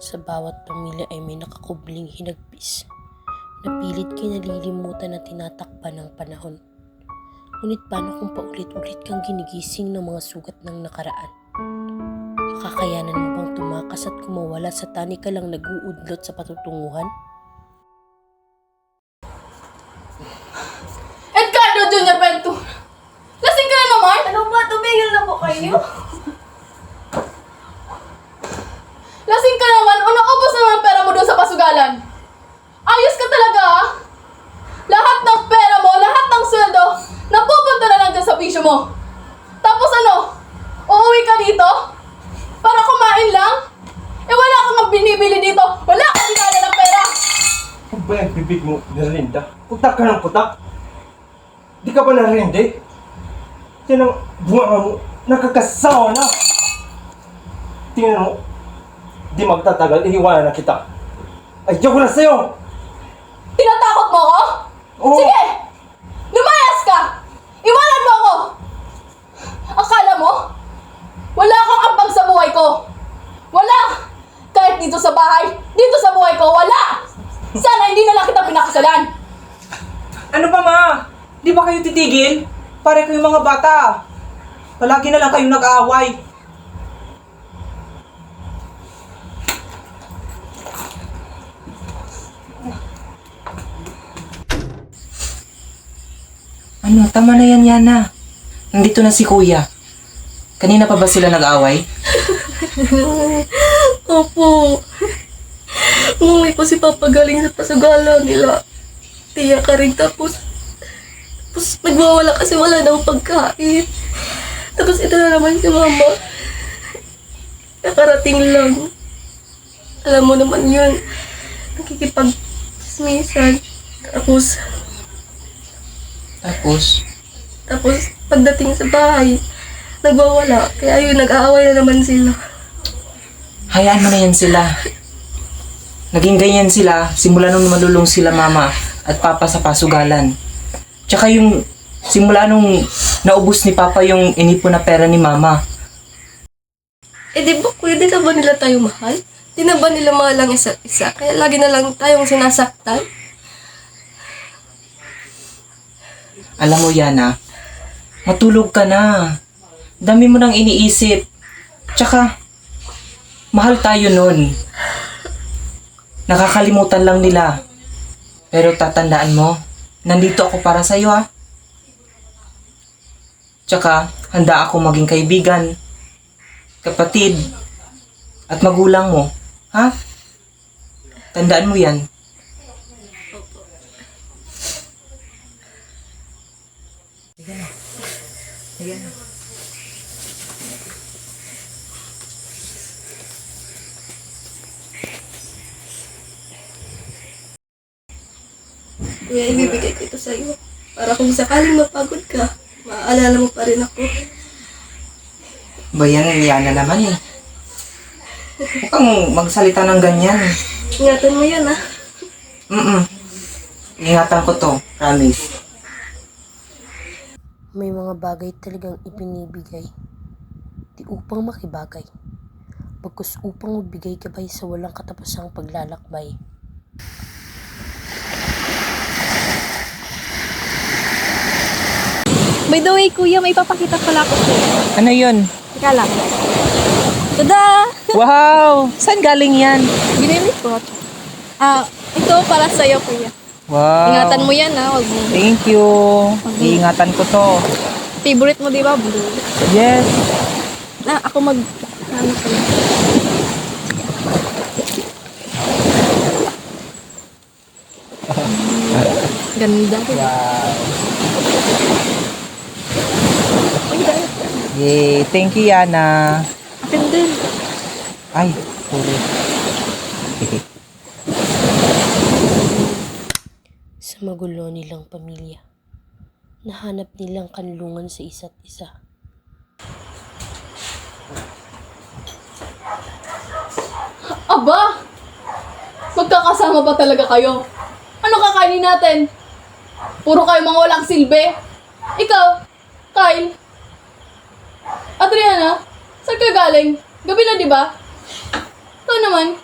Sa bawat pamilya ay may nakakubling hinagpis na pilit kinalilimutan na tinatakpan ng panahon. Ngunit paano kung paulit-ulit kang ginigising ng mga sugat ng nakaraan? Makakayanan mo bang tumakas at kumawala sa tani ka lang nag-uudlot sa patutunguhan? Edgardo Jr. Ventura! Lasing ka na naman! Ano ba? Tumigil na po kayo? Lasing ka naman o naubos na ng pera mo doon sa pasugalan? Ayos ka talaga ah! Lahat ng pera mo, lahat ng sweldo, napupunta na lang dyan sa bisyo mo. Tapos ano? Uuwi ka dito? Para kumain lang? Eh wala kang binibili dito! Wala kang dinala ng pera! Ano ba yung bibig mo, Nerlinda? Putak ka ng putak! Di ka ba narindi? Yan ang bunga mo, nakakasawa na! Tingnan mo, di magtatagal, iiwanan na kita. Ayoko na sa'yo! Tinatakot mo ako? Oo. Sige! Lumayas ka! Iwanan mo ako! Akala mo? Wala kang ambag sa buhay ko! Wala! Kahit dito sa bahay, dito sa buhay ko, wala! Sana hindi na lang kita pinakasalan! Ano ba, ma? Di ba kayo titigil? Pare kayong mga bata. Palagi na lang kayong nag-aaway. Ano, tama na yan, Yana. Nandito na si Kuya. Kanina pa ba sila nag-aaway? Opo. Umuwi po si Papa galing sa pasagala nila. Tiya ka rin tapos nagwawala kasi wala daw pagkain. Tapos ito na naman si Mama. Nakarating lang. Alam mo naman yun. Nakikipag-chismisan. Tapos pagdating sa bahay, nagwawala. Kaya yun, nag-aaway na naman sila. Hayaan mo na yan sila. Naging ganyan sila simula nung malulong sila mama at papa sa pasugalan. Tsaka yung simula nung naubos ni papa yung inipon na pera ni mama. Eh di ba kuya, di na ba nila tayo mahal? Di na ba nila mahal ang isa't isa? Kaya lagi na lang tayong sinasaktan? Alam mo, Yana, matulog ka na. Dami mo nang iniisip. Tsaka, mahal tayo nun. Nakakalimutan lang nila. Pero tatandaan mo, nandito ako para sa'yo, ha? Tsaka, handa ako maging kaibigan, kapatid, at magulang mo, ha? Tandaan mo yan. Ayan. Kuya, ibibigay ko ito sa'yo. Para kung sakaling mapagod ka, maaalala mo pa rin ako. Bayan, Yana naman eh. Huwag kang magsalita ng ganyan. Ingatan mo yan, ha? Ingatan ko to, promise. May mga bagay talagang ipinibigay, di upang makibagay, bagkus upang magbigay gabay sa walang katapusang paglalakbay. By the way, kuya, may papakita pala ako sa'yo. Ano yun? Teka lang. Tada! Wow! Saan galing yan? Binili ko. Ito para sa'yo, kuya. Wow! Ingatan mo yan, ha? Wag mo. Thank you! Iingatan ko to. Favorite mo, di ba? Blue. Yes! Ako mag... Ano ko lang. Ganda. Wow! Yay! Thank you, Yana! Akin din. Ay, sorry. Sa magulo nilang pamilya, nahanap nilang kanlungan sa isa't isa. Aba! Magkakasama ba talaga kayo? Ano kakainin natin? Puro kayo mga walang silbi. Ikaw, Kyle, Adriana, saan ka galing? Gabi na, di ba? Ito naman,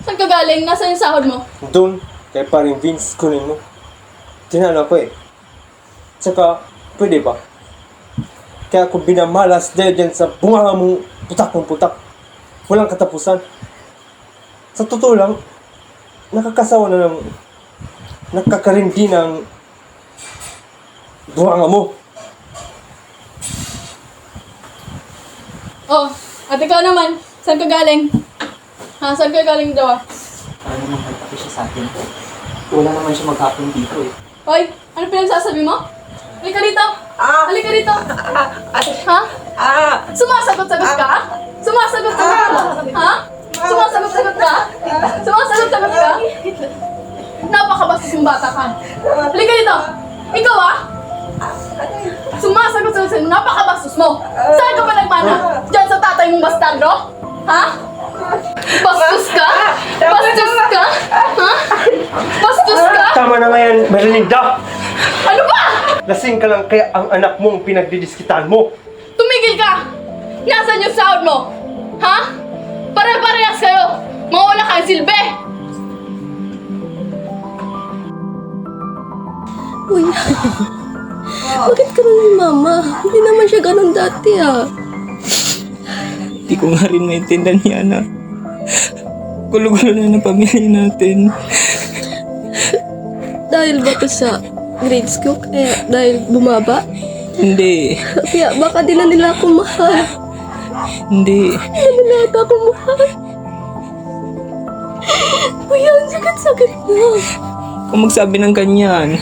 Saan ka galing? Nasaan yung sahod mo? Doon, kay paring Vince, kunin mo. Tinalo ko eh. Tsaka, pwede ba? Kaya ako binamalas dahil dyan sa bunganga mong putak ng putak. Walang katapusan. Sa totoo lang, nakakasawa na ng nakakarindi ng bunganga mo. Oh, at ikaw naman. Saan ka galing? Ha? Saan ka galing daw? Ano naman magkape siya sa atin? Wala naman siya maghapon dito eh. Hoy, ano pinagsasabi mo? Halika dito! Halika dito! Ha? Sumasagot-sagot ka? Sumasagot-sagot ka? Ha? Sumasagot-sagot ka? Sumasagot-sagot ka? Napakabastos yung bata ka. Halika dito! Ikaw Sumasagot-sagot sa'yo, napakabastos mo! Saan ka pa nagmana? Diyan sa tatay mong bastardo? Ha? Bastos ka? Bastos ka? Ha? Bastos ka? Tama na nga yan, Merlinda! Ano ba? Lasing ka lang kaya ang anak mong pinagdidiskitan mo. Tumigil ka! Nasaan yung sahod mo? Ha? Pare-parehas kayo! Mawala kang silbi! Kuya, bakit ka naman mama? Hindi naman siya ganun dati Hindi ko nga rin maintindihan niya na gulo-gulo na ng pamilya natin. Dahil ba to sa grades ko? Kaya dahil bumaba? Hindi. Kaya baka di na nila ako mahal. Hindi. Di na nila ata ako mahal. Kuya, ang sakit-sakit na. Kung magsabi ng ganyan.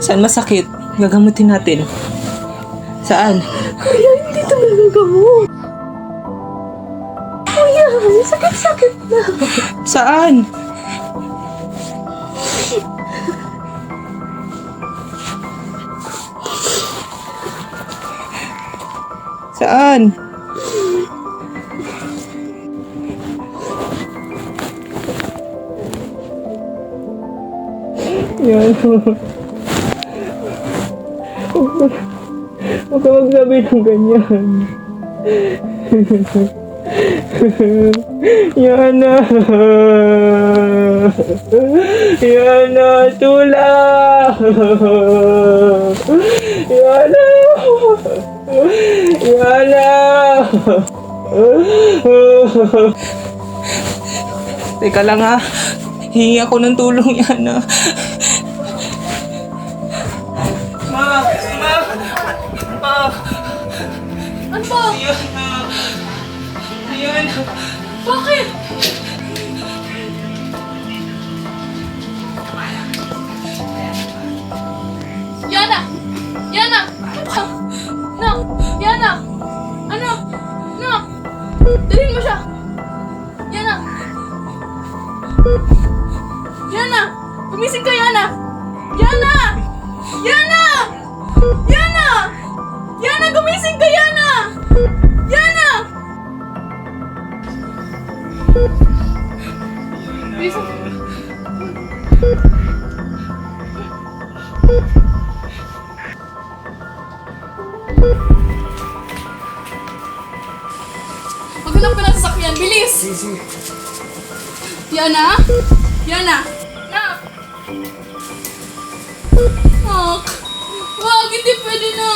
Saan masakit? Gagamutin natin. Saan? Kuya, hindi ito nagagamot. Kuya, ang sakit-sakit na. Saan? Saan? Yan. Huwag ka magsabi ng ganyan. Yana! Yana, tulak! Yana! Yana! Teka lang ha. Hingi ako ng tulong, Yana. Ma! Ma! Ma! Ano ba? Yana! Yana! Bakit? Yana! Yana! Nak! Yana! Ano? Nak! Dalhin mo siya! Yana! Yana! Gumising ka, Yana! Yana! Yana! Yana! Yana, gumising ka, Yana! Yana! Gumising ka. Maghanap ka ng sasakyan, bilis! Yana? Yana! Nak! Nak! Wag, hindi pwede na!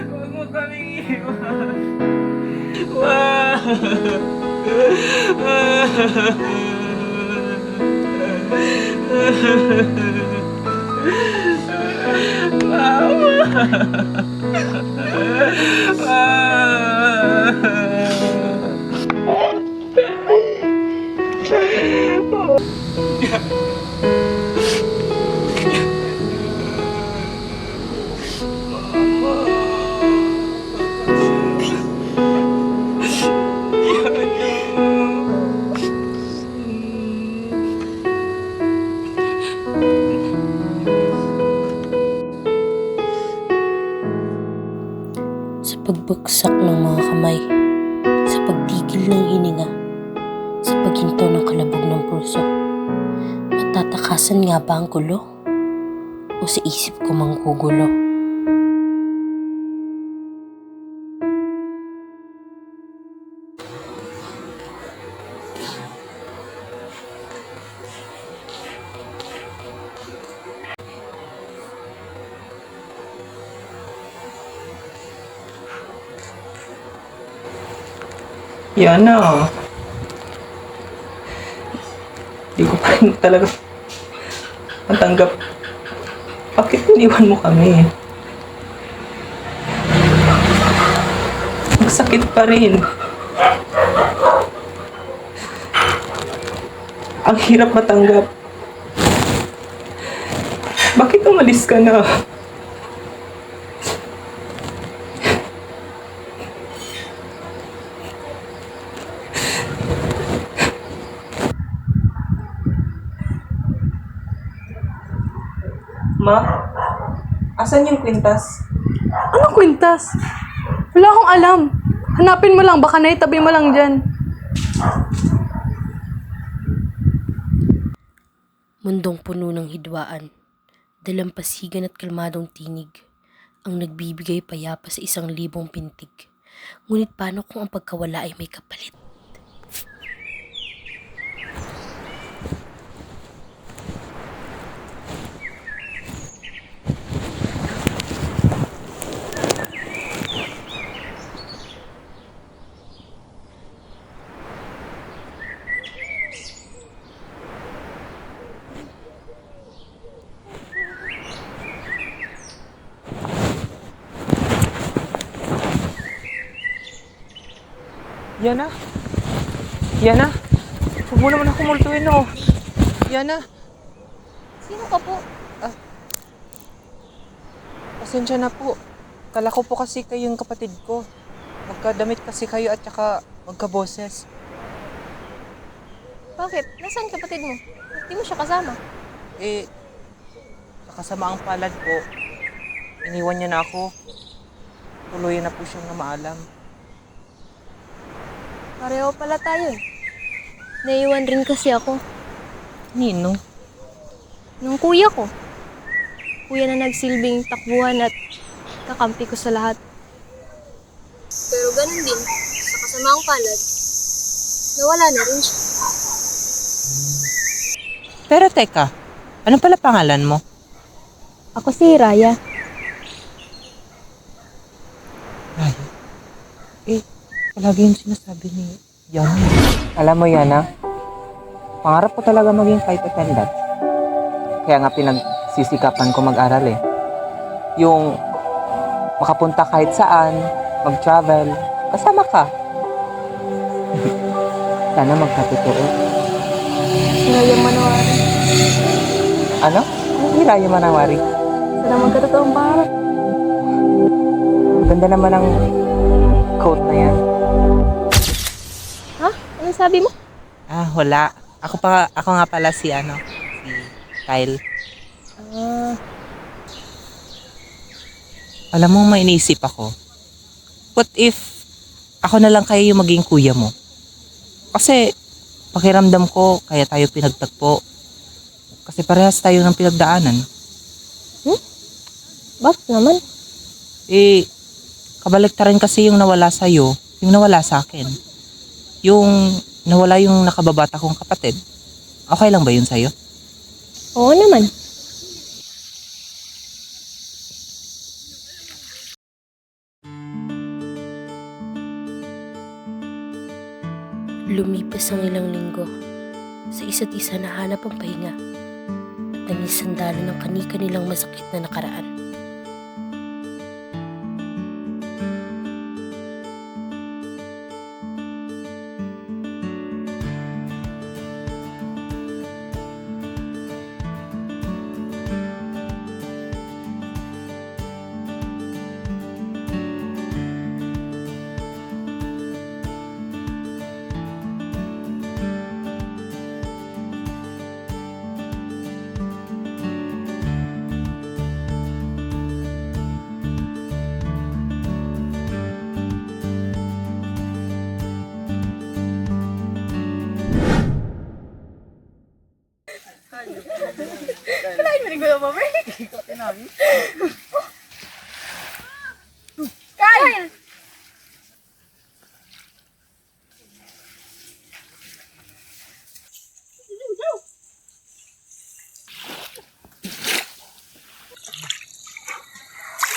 Huwag mo kaming iwan. Sa pagbagsak ng mga kamay, sa pagtigil ng hininga, sa paghinto ng kalabog ng puso, matatakasan nga ba ang gulo? O sa isip ko manggugulo? Yana. Hindi ko pa rin talaga matanggap. Bakit iniwan mo kami? Ang sakit pa rin. Ang hirap matanggap. Bakit umalis ka na? Ma, asan yung kwintas? Anong kwintas? Wala akong alam. Hanapin mo lang, baka naitabi mo lang dyan. Mundong puno ng hidwaan, dalampasigan at kalmadong tinig, ang nagbibigay payapa sa 1,000 pintig. Ngunit paano kung ang pagkawala ay may kapalit? Yana? Yana? Huwag mo naman ako multuin, oh. Yana? Sino ka po? Pasensya na po. Kala ko po kasi kayong kapatid ko. Magkadamit kasi kayo at saka magkaboses. Bakit? Nasaan kapatid mo? Hindi mo siya kasama. Eh, sa kasamaang palad po, iniwan niya na ako. Tuluyan na po siyang namaalam. Pareho pala tayo eh. Naiwan rin kasi ako. Nino? Nung kuya ko. Kuya na nagsilbing takbuhan at kakampi ko sa lahat. Pero ganun din, sa kasamaang palad, nawala na rin siya. Pero teka, ano pala pangalan mo? Ako si Raya. Ay, palagi yung sinasabi ni Yana. Alam mo, Yana, pangarap ko talaga maging flight attendant. Kaya nga pinagsisikapan ko mag-aral eh. Yung makapunta kahit saan, mag-travel, kasama ka. Sana magkatotoo. Raya Manawari. Ano? Ano si Raya Manawari? Sana magkatotoong pangarap. Ganda naman ang quote na yan. Ha? Anong sabi mo? Wala. Ako nga pala si Kyle. Alam mo, may iniisip ako. What if ako na lang kaya yung maging kuya mo? Kasi pakiramdam ko kaya tayo pinagtagpo. Kasi parehas tayo ng pinagdaanan. Bakit naman? Kabaliktaran kasi yung nawala sa'yo, yung nawala sa akin. Yung nawala yung nakababata kong kapatid. Okay lang ba yun sa'yo? Oo naman. Lumipas ang ilang linggo. Sa isa't isa nahanap ang pahinga. naging sandalan ng kani-kanilang masakit na nakaraan.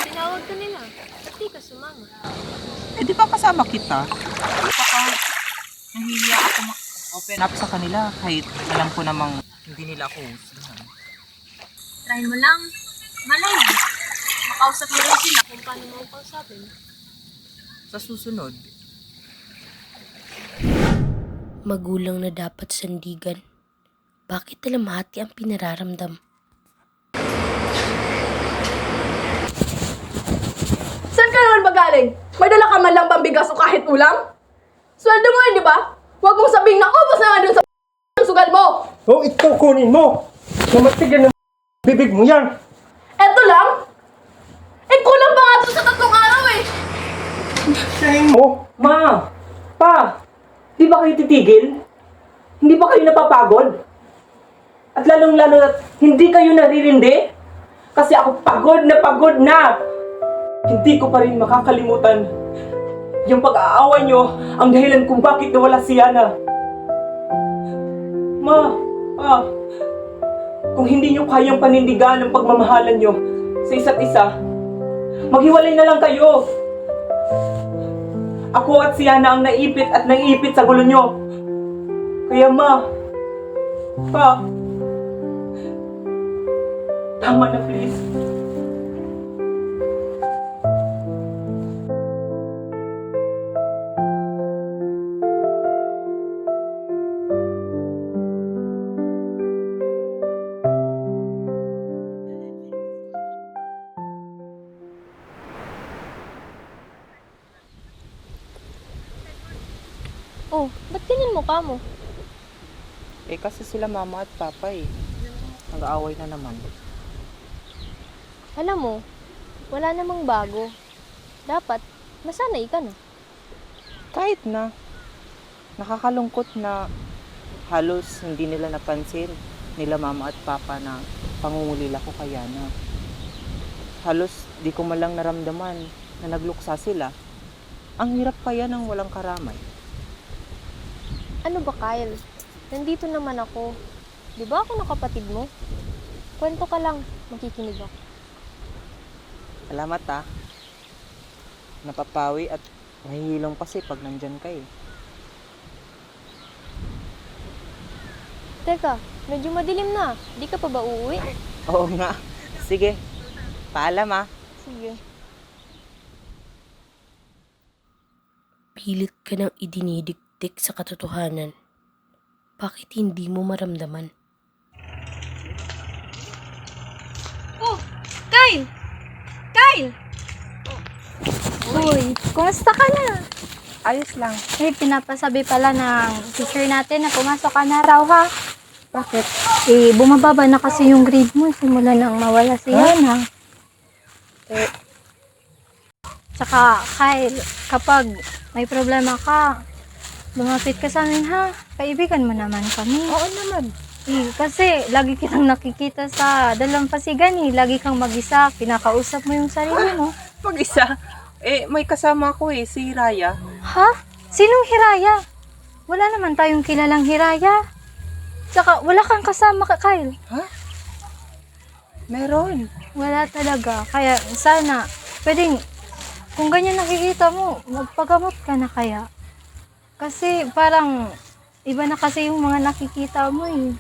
Tinawag ka nila. Ba't di ka sumama? Eh, di ba kasama kita? Saka, nahihiya ako open up sa kanila kahit alam ko namang hindi nila ako gustuhan. Try mo lang. Malay mo. Makausap mo rin sila kung paano mo kausapin. Sa susunod, Magulang na dapat sandigan. Bakit talamhati ang pinararamdam? Saan ka naman ba galing? May dala ka man lang pambigas o kahit ulam? Sweldo mo yun, di ba? Huwag mong sabing naubos na nga dun sa ng sugal mo! Oh, ito kunin mo! Namatigan ng bibig mo yan! Eto lang? Eh, kulang pa nga to sa 3 araw eh! Sayin mo! Ma! Pa! Di ba kayo titigil? Hindi ba kayo napapagod? At lalong-lalo na hindi kayo naririndi? Kasi ako pagod na! Hindi ko pa rin makakalimutan yung pag-aawa nyo ang dahilan kung bakit nawala si Yana. Ma! Pa! Kung hindi nyo kayang panindigan ang pagmamahalan nyo sa isa't isa, maghiwalay na lang kayo. Ako at si Yana ang naipit at naiipit sa gulo nyo. Kaya ma, pa, tama na please. Oh, ba't ganyan mukha mo? Eh kasi sila mama at papa eh. Nag-aaway na naman. Alam mo, wala namang bago. Dapat, masanay ka na. Kahit na, nakakalungkot na halos hindi nila napansin nila mama at papa na pangungulila ko kay Yana. Halos di ko malang naramdaman na nagluksa sila. Ang hirap kaya ng walang karamay. Ano ba, Kyle? Nandito naman ako. Di ba ako na kapatid mo? Kwento ka lang, makikinig ako. Salamat ah. Napapawi at nahihilong kasi pag nandyan ka eh. Teka, medyo madilim na. Di ka pa ba uuwi? Oo nga. Sige. Paalam ah. Sige. Pilit ka nang idinidikdik sa katotohanan. Bakit hindi mo maramdaman? Oh! Kyle! Kyle! Uy, kumusta ka na? Ayos lang. Eh, pinapasabi pala ng teacher natin na pumasok ka na raw ha. Bakit? Eh, bumababa na kasi yung grade mo simula nang mawala si Yana. Eh, tsaka, Kyle, kapag may problema ka, lumapit ka sa amin ha. Kaibigan mo naman kami. Oo naman. Eh, kasi lagi kitang nakikita sa dalampasigan eh. Lagi kang mag-isa, pinakausap mo yung sarili mo. Mag-isa. Eh, may kasama ko eh, si Raya. Ha? Sinong Hiraya? Wala naman tayong kilalang Hiraya. Tsaka, wala kang kasama ka, Kyle. Meron. Wala talaga. Kaya, sana, pwedeng, kung ganyan nakikita mo, magpagamot ka na kaya. Kasi, parang, iba na kasi yung mga nakikita mo eh.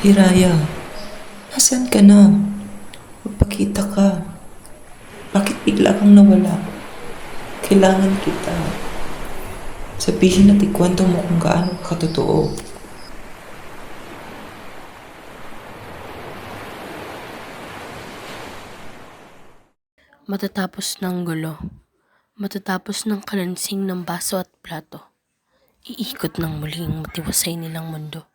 Hiraya, nasaan ka na? Magpakita ka. Bakit bigla kang nawala? Kailangan kita. Sabihin at ikwento mo kung gaano ka katotoo. Matatapos ng gulo, matatapos ng kalansing ng baso at plato, iikot ng muling matiwasay nilang mundo.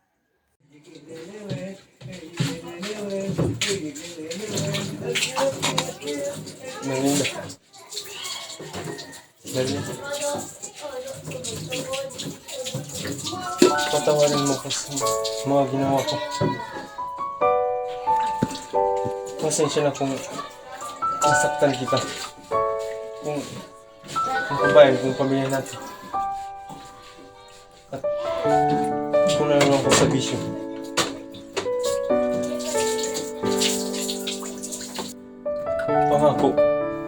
Melinda. Melinda. Patawarin mo kasi mga ginawa ko. Pasensya na kung nasaktan kita. Kung kabayan, kung pamilya natin. At kung nalulong ko sa bisyo. Pangako,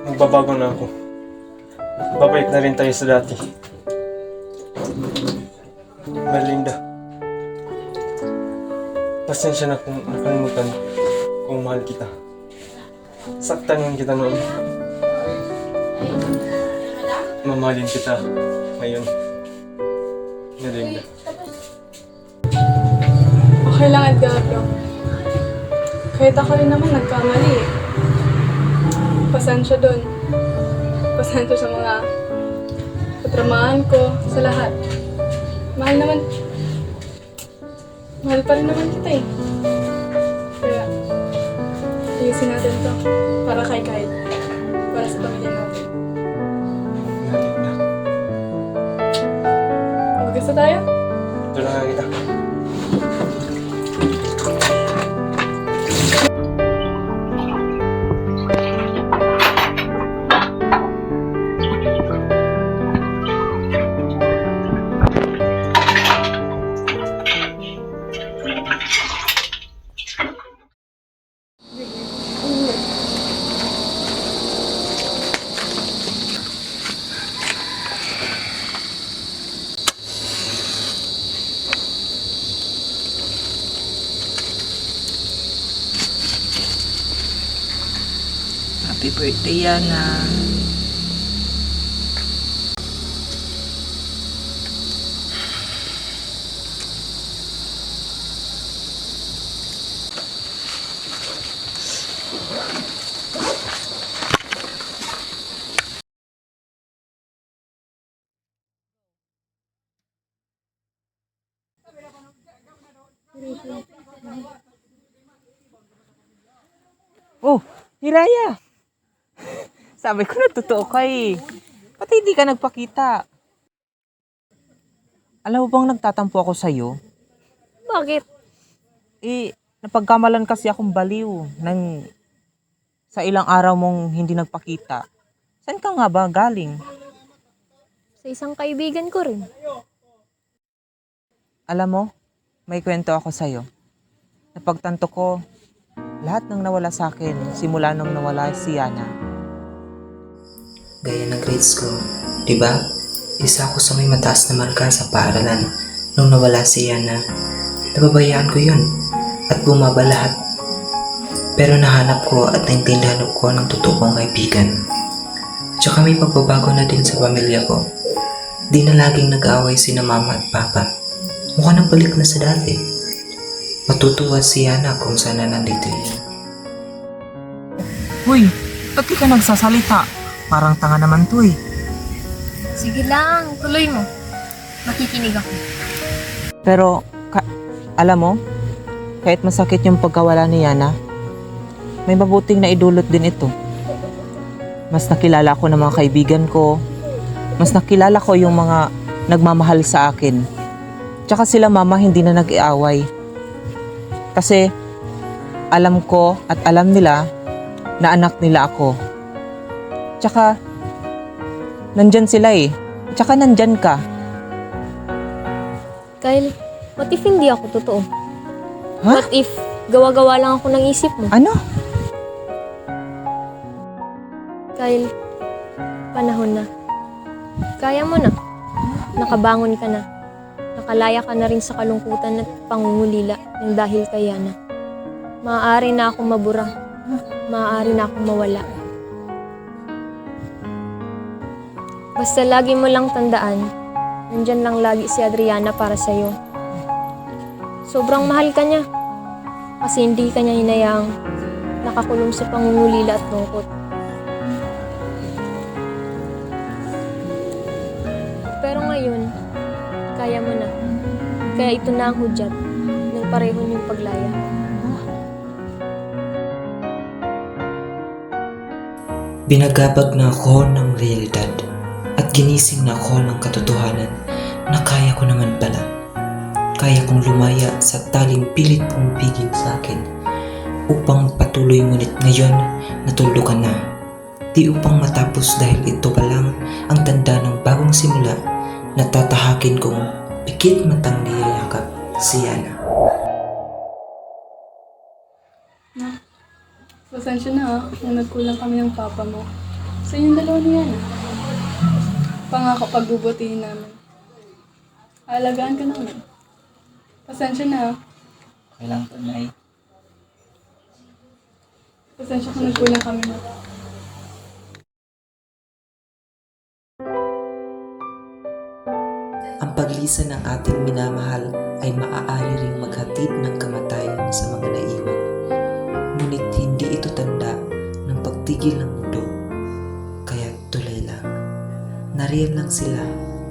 magbabago na ako. Babalik na rin tayo sa dati. Melinda, pasensya na kung nakalimutan kung mahal kita. Saktan lang kita noon. Mamahalin kita ngayon. Melinda. Okay lang, Edgardo. Kahit ako rin naman nagkamali. Pasensya dun. Pasensya sa mga katramahan ko, sa lahat. Mahal pa rin naman kita eh. Kaya, ayusin natin to. Para kay Kyle. Para sa pamilya natin. Melinda. Mag-gusto tayo? Doon na nga kita. Happy birthday, Yana. Oh, Hiraya! Sabi ko na totoo ka eh. Pati hindi ka nagpakita. Alam mo bang nagtatampo ako sa'yo? Bakit? Napagkamalan kasi akong baliw sa ilang araw mong hindi nagpakita. Saan ka nga ba galing? Sa isang kaibigan ko rin. Alam mo, may kwento ako sa'yo. Napagtanto ko, lahat ng nawala sa akin simula nung nawala si Yana. Gaya ng grades ko, di ba? Isa ako sa may mataas na marka sa paaralan. Nung nawala si Yana, nababayaan ko yun at bumaba lahat. Pero nahanap ko at naintindihan ko ng totoo kong kaibigan. Tsaka may pagbabago na din sa pamilya ko. Di na laging nag-aaway sina mama at papa. Mukha nang balik na sa dati. Matutuwa si Yana kung sana nandito yun. Uy, ba't di ka nagsasalita? Parang tanga naman to eh. Sige lang, tuloy mo. Makikinig ako. Pero, alam mo, kahit masakit yung pagkawala ni Yana, may mabuting na idulot din ito. Mas nakilala ko ng mga kaibigan ko, mas nakilala ko yung mga nagmamahal sa akin. Tsaka sila mama hindi na nag-iaway. Kasi alam ko at alam nila na anak nila ako. Tsaka nandyan sila eh. Tsaka nandyan ka. Kyle, what if hindi ako totoo? Ha? What if gawa-gawa lang ako ng isip mo? Ano? Kyle, panahon na. Kaya mo na. Nakabangon ka na. Nakalaya ka na rin sa kalungkutan at pangungulila ng dahil kay Yana. Maaari na akong mabura. Maaari na akong mawala. Basta lagi mo lang tandaan, nandyan lang lagi si Adriana para sa'yo. Sobrang mahal ka niya. Kasi hindi ka niya hinayaang nakakulong sa pangungulila at lungkot. Pero ngayon, kaya mo na. Kaya ito na ang hudyat ng pareho niyong paglaya. Binagabag na ako ng realidad at ginising na ako ng katotohanan na kaya ko naman pala. Kaya kong lumaya sa taling pilit pumipigil sa akin upang patuloy, ngunit ngayon natuldukan na. Di upang matapos dahil ito pa lang ang tanda ng bagong simula na tatahakin kong pikit matang niyayakap si Yana. Pasensya na kung nagkulang kami ng papa mo. Sa inyong dalawa niyan. Pangako pagbubutihin namin. Aalagaan ka namin. Pasensya na. Okay lang po, Nay. Pasensya kung nagkulang kami mo. Ang paglisan ng ating minamahal ay maaari ring maghatid ng kamatayan sa mga naiwan. Ngunit hindi ito tanda ng pagtigil ng mundo. Kaya tuloy lang. Nariyan lang sila,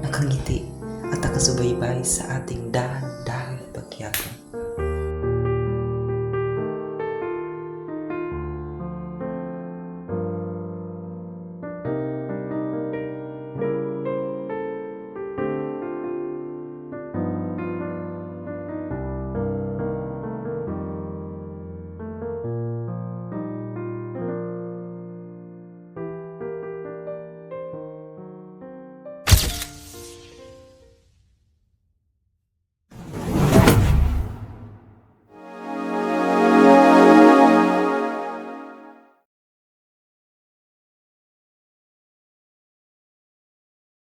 nakangiti at nakasubaybay sa ating dahan-dahang pagyapon.